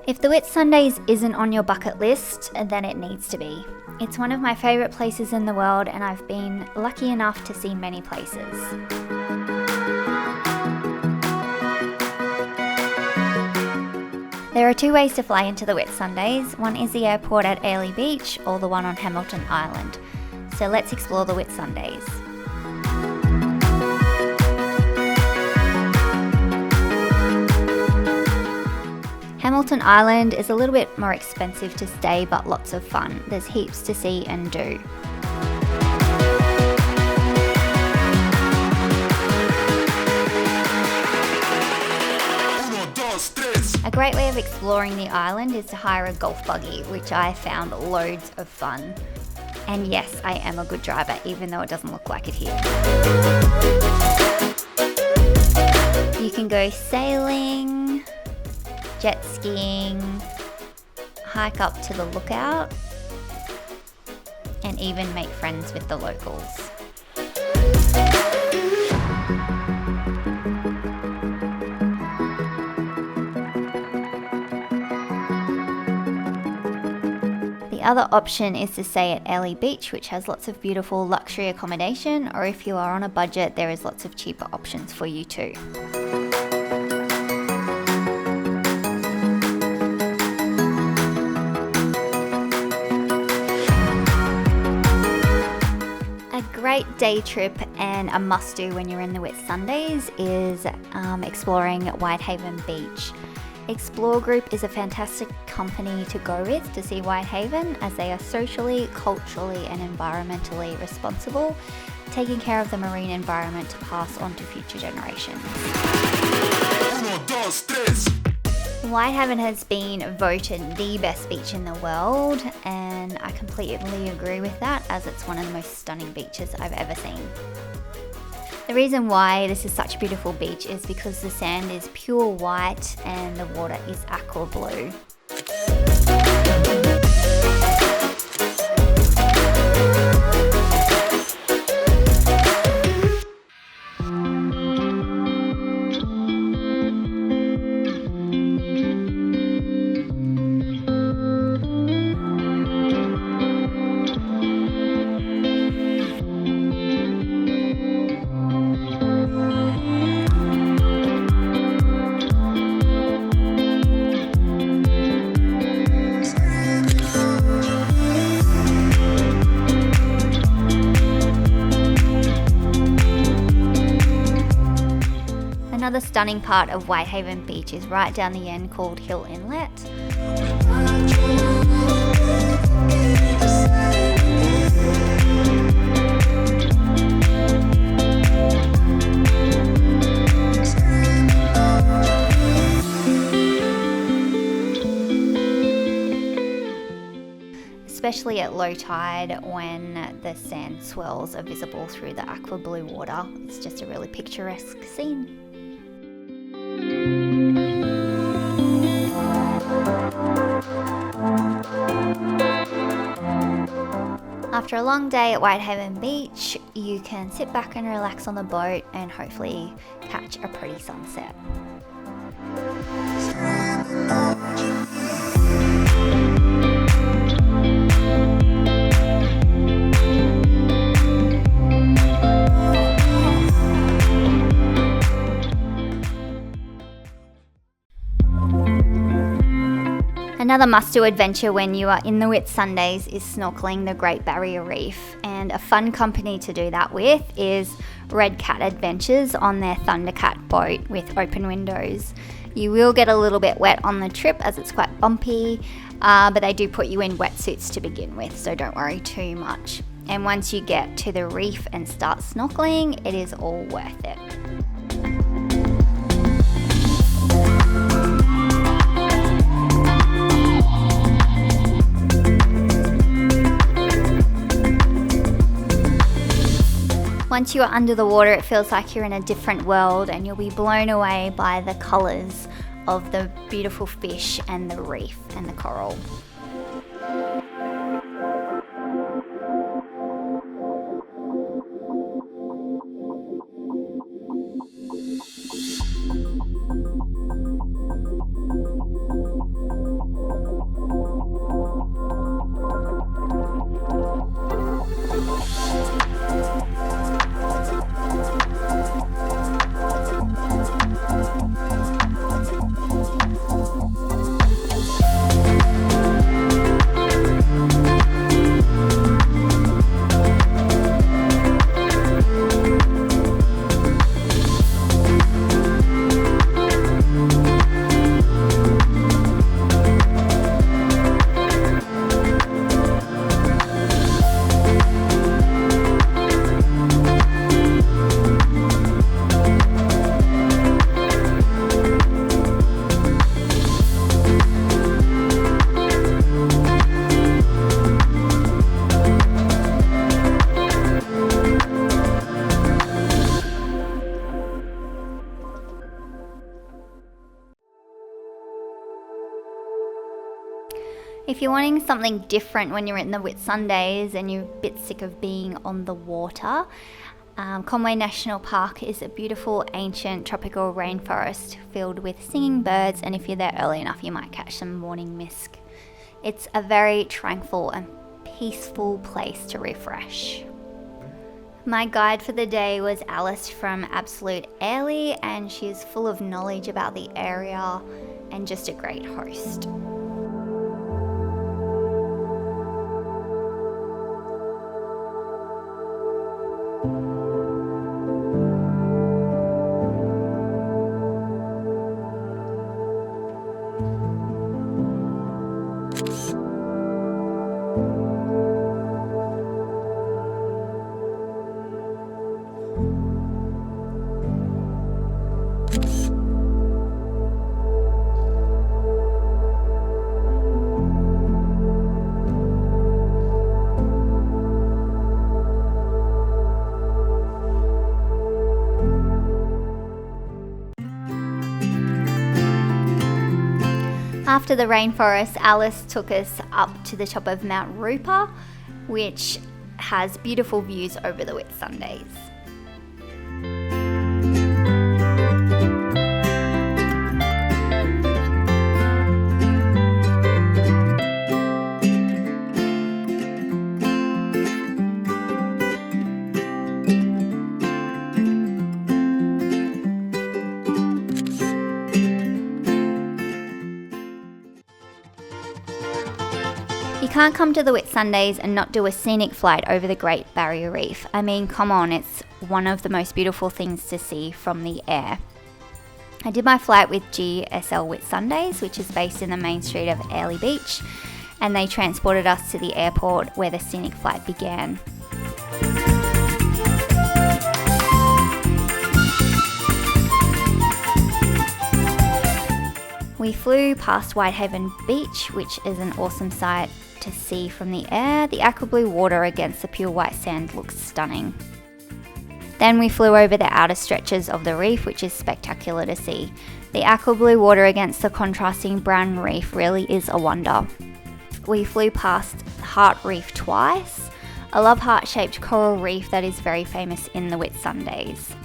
If the Whitsundays isn't on your bucket list, then it needs to be. It's one of my favourite places in the world, and I've been lucky enough to see many places. There are two ways to fly into the Whitsundays. One is the airport at Airlie Beach or the one on Hamilton Island. So let's explore the Whitsundays. Hamilton Island is a little bit more expensive to stay, but lots of fun. There's heaps to see and do. A great way of exploring the island is to hire a golf buggy, which I found loads of fun. And yes, I am a good driver, even though it doesn't look like it here. You can go sailing, jet skiing, hike up to the lookout, and even make friends with the locals. The other option is to stay at Airlie Beach, which has lots of beautiful luxury accommodation, or if you are on a budget, there is lots of cheaper options for you too. A great day trip and a must-do when you're in the Whitsundays is exploring Whitehaven Beach. Explore Group is a fantastic company to go with to see Whitehaven, as they are socially, culturally and environmentally responsible, taking care of the marine environment to pass on to future generations. Whitehaven has been voted the best beach in the world, and I completely agree with that, as it's one of the most stunning beaches I've ever seen. The reason why this is such a beautiful beach is because the sand is pure white and the water is aqua blue. Another stunning part of Whitehaven Beach is right down the end, called Hill Inlet. Especially at low tide, when the sand swells are visible through the aqua blue water. It's just a really picturesque scene. After a long day at Whitehaven Beach, you can sit back and relax on the boat and hopefully catch a pretty sunset. Another must-do adventure when you are in the Whitsundays is snorkeling the Great Barrier Reef, and a fun company to do that with is Red Cat Adventures on their Thundercat boat with open windows. You will get a little bit wet on the trip as it's quite bumpy, but they do put you in wetsuits to begin with, so don't worry too much. And once you get to the reef and start snorkeling, it is all worth it. Once you are under the water, it feels like you're in a different world, and you'll be blown away by the colours of the beautiful fish and the reef and the coral. If you're wanting something different when you're in the Whitsundays and you're a bit sick of being on the water, Conway National Park is a beautiful ancient tropical rainforest filled with singing birds, and if you're there early enough you might catch some morning mist. It's a very tranquil and peaceful place to refresh. My guide for the day was Alice from Absolute Airlie, and she's full of knowledge about the area and just a great host. After the rainforest, Alice took us up to the top of Mount Rupa, which has beautiful views over the Whitsundays. You can't come to the Whitsundays and not do a scenic flight over the Great Barrier Reef. I mean, come on, it's one of the most beautiful things to see from the air. I did my flight with GSL Whitsundays, which is based in the main street of Airlie Beach, and they transported us to the airport where the scenic flight began. We flew past Whitehaven Beach, which is an awesome sight to see from the air. The aqua blue water against the pure white sand looks stunning. Then we flew over the outer stretches of the reef, which is spectacular to see. The aqua blue water against the contrasting brown reef really is a wonder. We flew past Heart Reef twice, a love heart-shaped coral reef that is very famous in the Whitsundays.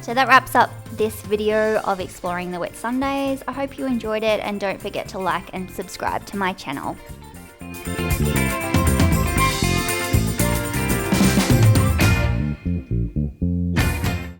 So that wraps up this video of exploring the Whitsundays. I hope you enjoyed it, and don't forget to like and subscribe to my channel.